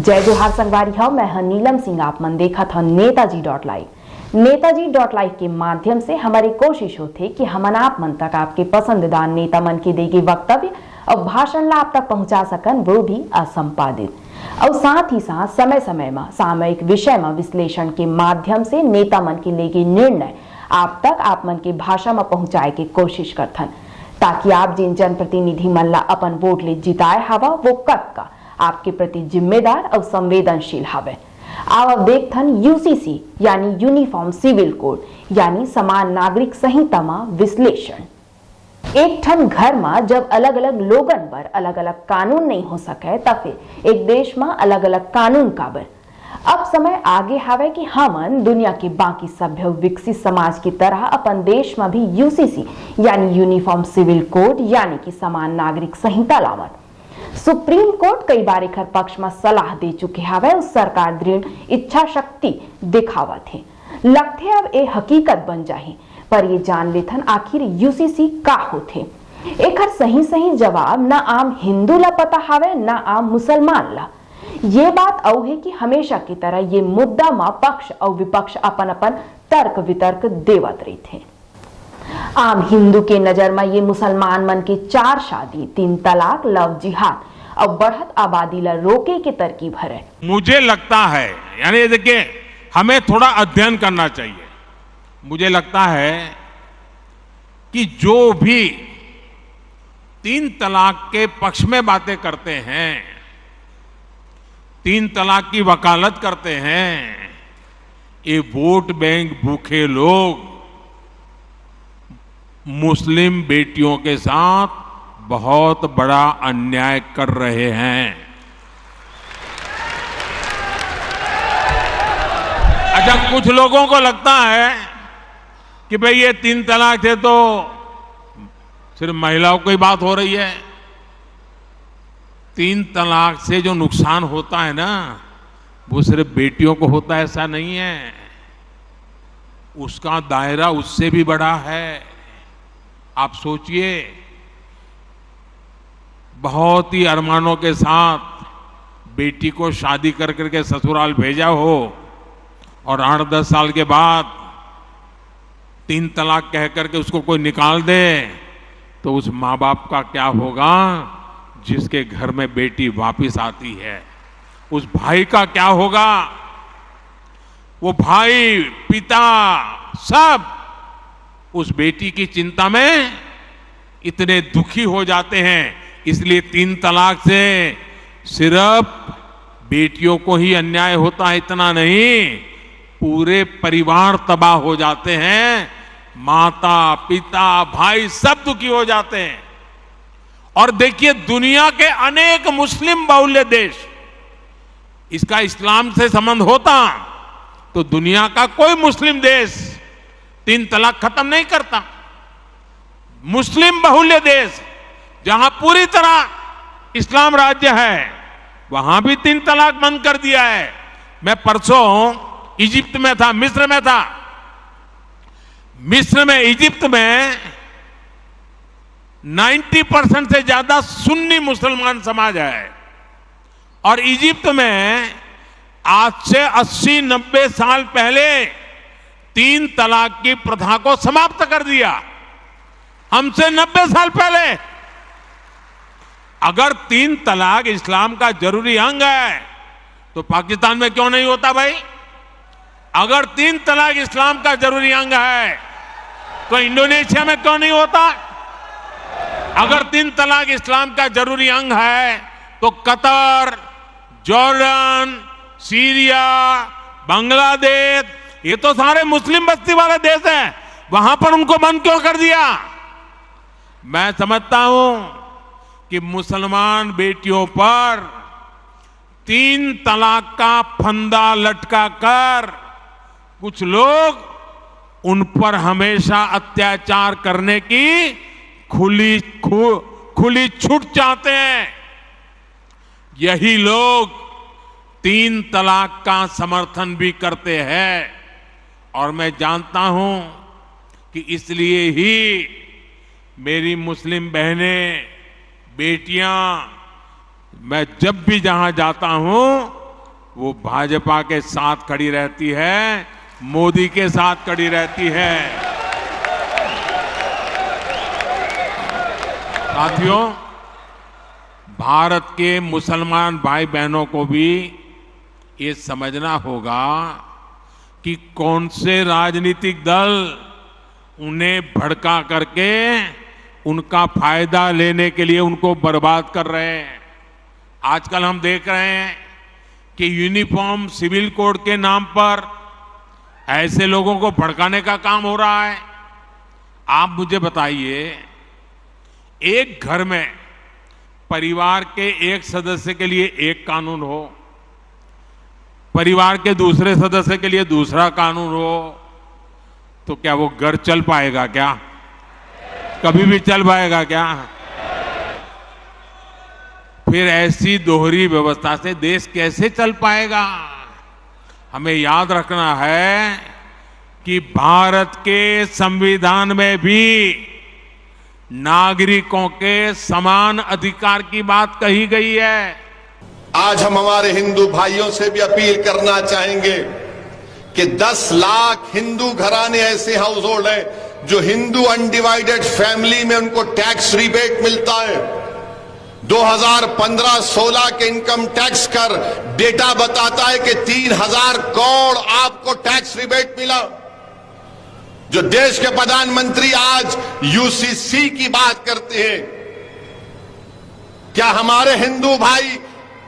जय जोहार संगवारी हो, मैं हूं नीलम सिंह। आप मन देखा था नेताजी.लाइव। नेताजी.लाइव के माध्यम से हमारी कोशिश होती कि हमन आप मन तक आपके पसंदीदा नेता मन के देगी वक्तव्य और भाषण ला आप तक पहुंचा सकन, वो भी असंपादित। और साथ ही साथ समय समय में सामयिक विषय में विश्लेषण के माध्यम से नेता मन के लेगी निर्णय आप तक आप मन की भाषा में पहुंचाए की कोशिश करथन, ताकि आप जिन जनप्रतिनिधि मन ला अपन वोट ले जिताए हवा वो कब का आपके प्रति जिम्मेदार और संवेदनशील हवे। अब देखथन यूसीसी यानी यूनिफॉर्म सिविल कोड यानी समान नागरिक संहिता में विश्लेषण। एक ठन घर में जब अलग अलग लोगन पर अलग अलग कानून नहीं हो सके तब फिर एक देश में अलग अलग कानून काबर। अब समय आगे हवे कि हमन दुनिया के बाकी सभ्य विकसित समाज की तरह अपन देश में भी यूसीसी यानी यूनिफॉर्म सिविल कोड यानी कि समान नागरिक संहिता लावन। सुप्रीम कोर्ट कई बार एक पक्ष में सलाह दे चुके हवे, उस सरकार दृढ़ इच्छा शक्ति दिखावत है। लगते अब ये हकीकत बन जाही, पर ये जान लेथन आखिर यूसीसी का होथे। एक सही सही जवाब ना आम हिंदू ला पता हवे ना आम मुसलमान ला। ये बात औ है कि हमेशा की तरह ये मुद्दा में पक्ष और विपक्ष अपन अपन तर्क वितर्क देवत रही थे। आम हिंदू के नजर में ये मुसलमान मन के 4 शादी, 3 तलाक, लव जिहाद और बढ़त आबादी ला रोके के तरकीब है। मुझे लगता है, यानी देखिए, हमें थोड़ा अध्ययन करना चाहिए। मुझे लगता है कि जो भी 3 तलाक के पक्ष में बातें करते हैं, 3 तलाक की वकालत करते हैं, ये वोट बैंक भूखे लोग मुस्लिम बेटियों के साथ बहुत बड़ा अन्याय कर रहे हैं। अच्छा, कुछ लोगों को लगता है कि भाई ये 3 तलाक थे तो सिर्फ महिलाओं की बात हो रही है। 3 तलाक से जो नुकसान होता है ना, वो सिर्फ बेटियों को होता है ऐसा नहीं है, उसका दायरा उससे भी बड़ा है। आप सोचिए, बहुत ही अरमानों के साथ बेटी को शादी कर करके ससुराल भेजा हो और 8-10 साल के बाद 3 तलाक कह करके उसको कोई निकाल दे, तो उस माँ बाप का क्या होगा जिसके घर में बेटी वापस आती है? उस भाई का क्या होगा? वो भाई, पिता, सब उस बेटी की चिंता में इतने दुखी हो जाते हैं। इसलिए 3 तलाक से सिर्फ बेटियों को ही अन्याय होता है इतना नहीं, पूरे परिवार तबाह हो जाते हैं। माता, पिता, भाई सब दुखी हो जाते हैं। और देखिए, दुनिया के अनेक मुस्लिम बहुल्य देश, इसका इस्लाम से संबंध होता तो दुनिया का कोई मुस्लिम देश 3 तलाक खत्म नहीं करता। मुस्लिम बहुल्य देश जहां पूरी तरह इस्लाम राज्य है, वहां भी 3 तलाक बंद कर दिया है। मैं परसों इजिप्ट में था, मिस्र में था। मिस्र में, इजिप्ट में 90% से ज्यादा सुन्नी मुसलमान समाज है। और इजिप्ट में आज से 80-90 साल पहले 3 तलाक की प्रथा को समाप्त कर दिया। हमसे 90 साल पहले। अगर 3 तलाक इस्लाम का जरूरी अंग है तो पाकिस्तान में क्यों नहीं होता भाई? अगर 3 तलाक इस्लाम का जरूरी अंग है तो इंडोनेशिया में क्यों नहीं होता? अगर 3 तलाक इस्लाम का जरूरी अंग है तो कतर, जॉर्डन, सीरिया, बांग्लादेश, ये तो सारे मुस्लिम बस्ती वाले देश हैं, वहां पर उनको बंद क्यों कर दिया? मैं समझता हूं कि मुसलमान बेटियों पर 3 तलाक का फंदा लटका कर कुछ लोग उन पर हमेशा अत्याचार करने की खुली छूट चाहते हैं। यही लोग 3 तलाक का समर्थन भी करते हैं। और मैं जानता हूं कि इसलिए ही मेरी मुस्लिम बहनें, बेटियां, मैं जब भी जहां जाता हूं वो भाजपा के साथ खड़ी रहती है, मोदी के साथ खड़ी रहती है। साथियों, भारत के मुसलमान भाई बहनों को भी ये समझना होगा कि कौन से राजनीतिक दल उन्हें भड़का करके उनका फायदा लेने के लिए उनको बर्बाद कर रहे हैं। आजकल हम देख रहे हैं कि यूनिफॉर्म सिविल कोड के नाम पर ऐसे लोगों को भड़काने का काम हो रहा है। आप मुझे बताइए, एक घर में परिवार के एक सदस्य के लिए एक कानून हो, परिवार के दूसरे सदस्य के लिए दूसरा कानून हो, तो क्या वो घर चल पाएगा? क्या कभी भी चल पाएगा क्या? फिर ऐसी दोहरी व्यवस्था से देश कैसे चल पाएगा? हमें याद रखना है कि भारत के संविधान में भी नागरिकों के समान अधिकार की बात कही गई है। आज हम हमारे हिंदू भाइयों से भी अपील करना चाहेंगे कि 10 लाख हिंदू घराने ऐसे हाउस होल्ड हैं जो हिंदू अनडिवाइडेड फैमिली में उनको टैक्स रिबेट मिलता है। 2015-16 के इनकम टैक्स कर डेटा बताता है कि 3000 करोड़ आपको टैक्स रिबेट मिला। जो देश के प्रधानमंत्री आज यूसीसी की बात करते हैं, क्या हमारे हिंदू भाई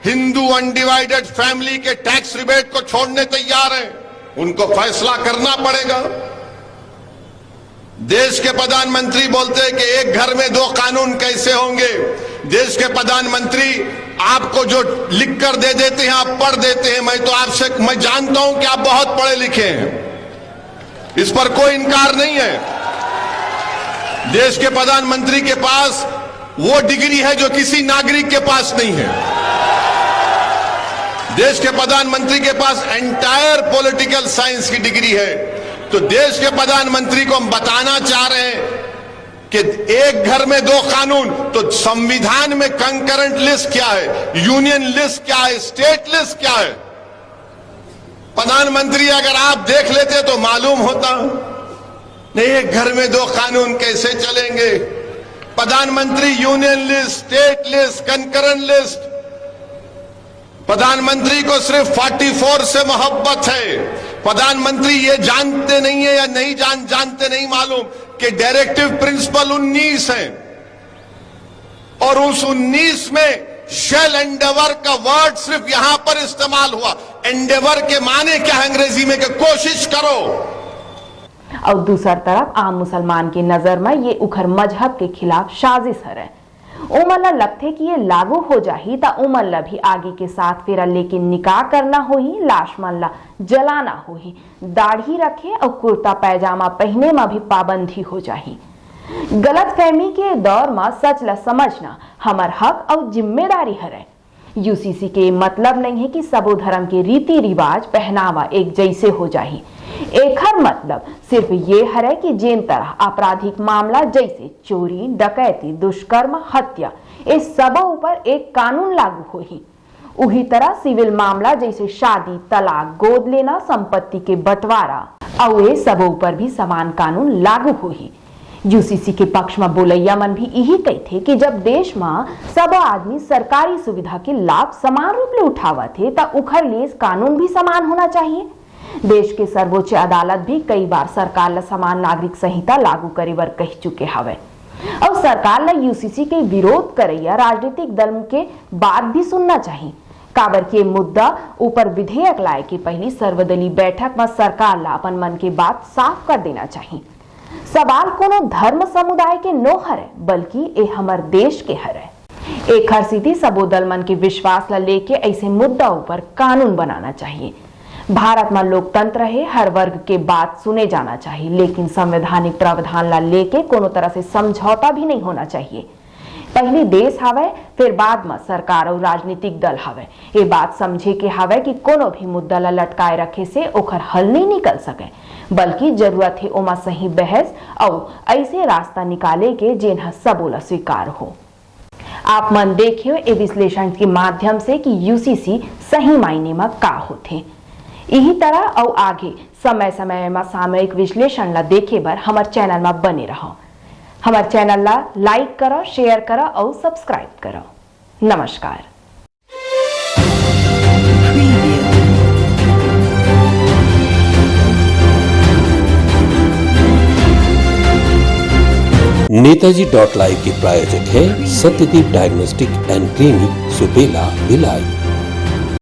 हिंदू अनडिवाइडेड फैमिली के टैक्स रिबेट को छोड़ने तैयार हैं? उनको फैसला करना पड़ेगा। देश के प्रधानमंत्री बोलते हैं कि एक घर में 2 कानून कैसे होंगे। देश के प्रधानमंत्री आपको जो लिख कर दे देते हैं आप पढ़ देते हैं। मैं जानता हूं कि आप बहुत पढ़े लिखे हैं, इस पर कोई इनकार नहीं है। देश के प्रधानमंत्री के पास वो डिग्री है जो किसी नागरिक के पास नहीं है। देश के प्रधानमंत्री के पास एंटायर पॉलिटिकल साइंस की डिग्री है। तो देश के प्रधानमंत्री को हम बताना चाह रहे हैं कि एक घर में 2 कानून, तो संविधान में कंकरेंट लिस्ट क्या है, यूनियन लिस्ट क्या है, स्टेट लिस्ट क्या है? प्रधानमंत्री अगर आप देख लेते तो मालूम होता। नहीं, एक घर में 2 कानून कैसे चलेंगे? प्रधानमंत्री union list, state list, concurrent list. प्रधानमंत्री को सिर्फ 44 से मोहब्बत है। प्रधानमंत्री ये जानते नहीं है या नहीं जानते नहीं मालूम कि डायरेक्टिव प्रिंसिपल 19 है और उस 19 में शेल एंडेवर का वर्ड सिर्फ यहां पर इस्तेमाल हुआ। एंडेवर के माने क्या है अंग्रेजी में? कि कोशिश करो। और दूसरी तरफ आम मुसलमान की नजर में ये उखर मजहब के खिलाफ साजिश है। उमल्ला लगते कि ये लागू हो जाही ता उमल्ला भी आगे के साथ फेरा लेकिन निकाह करना होही, लाश मल्ला जलाना होही, दाढ़ी रखे और कुर्ता पैजामा पहने में भी पाबंदी हो जाही। गलत फहमी के दौर में सच ला समझना हमार हक और जिम्मेदारी है। यूसीसी के मतलब नहीं है कि सबो धर्म के रीति रिवाज पहनावा एक जैसे हो जाही। एकर मतलब सिर्फ ये है कि जिन तरह आपराधिक मामला जैसे चोरी, डकैती, दुष्कर्म, हत्या इस सब ऊपर एक कानून लागू होही, उही तरह सिविल मामला जैसे शादी, तलाक, गोद लेना, संपत्ति के बंटवारा और ये सब ऊपर भी समान कानून लागू होही। यूसीसी के पक्ष में बोलैया मन भी यही कहते कि जब देश में सब आदमी सरकारी सुविधा के लाभ समान रूप में उठावा थे तो उखर लिए कानून भी समान होना चाहिए। देश के सर्वोच्च अदालत भी कई बार सरकार ला समान नागरिक संहिता लागू करे बर कह चुके हवे और सरकार ला यूसीसी के विरोध करैया राजनीतिक दल के बात भी सुनना चाहिए। काबर के मुद्दा ऊपर विधेयक लाए के पहली सर्वदलीय बैठक में सरकार ला अपन मन के बात साफ कर देना चाहिए। सवाल कोनो धर्म समुदाय के नो हरे बल्कि ए हमर देश के हरे। एक हर सीधी सबो दल मन के विश्वास ला लेके ऐसे मुद्दा ऊपर कानून बनाना चाहिए। भारत में लोकतंत्र है, हर वर्ग के बात सुने जाना चाहिए, लेकिन संवैधानिक प्रावधान ला लेके कोनो तरह से समझौता भी नहीं होना चाहिए। पहले देश हवे, फिर बाद में सरकार और राजनीतिक दल हवे। ये बात समझे के हवे कि कोनो भी मुद्दा ला लटकाए रखे से ओखर हल नहीं निकल सके, बल्कि जरूरत है ओमा सही बहस और ऐसे रास्ता निकाले के जिन्हा सबोला स्वीकार हो। आप मन देखियो ए विश्लेषण के माध्यम से कि यूसीसी सही मायने में का होते। यही तरह और आगे समय समय में सामयिक विश्लेषण ला देखे बर हमार चैनल में बने रहो। हमार चैनल ला लाइक करो, शेयर करो और सब्सक्राइब करो। नमस्कार। नेताजी.live के प्रायोजक है Satyadeep diagnostic and clinic, Supela, Bhilai.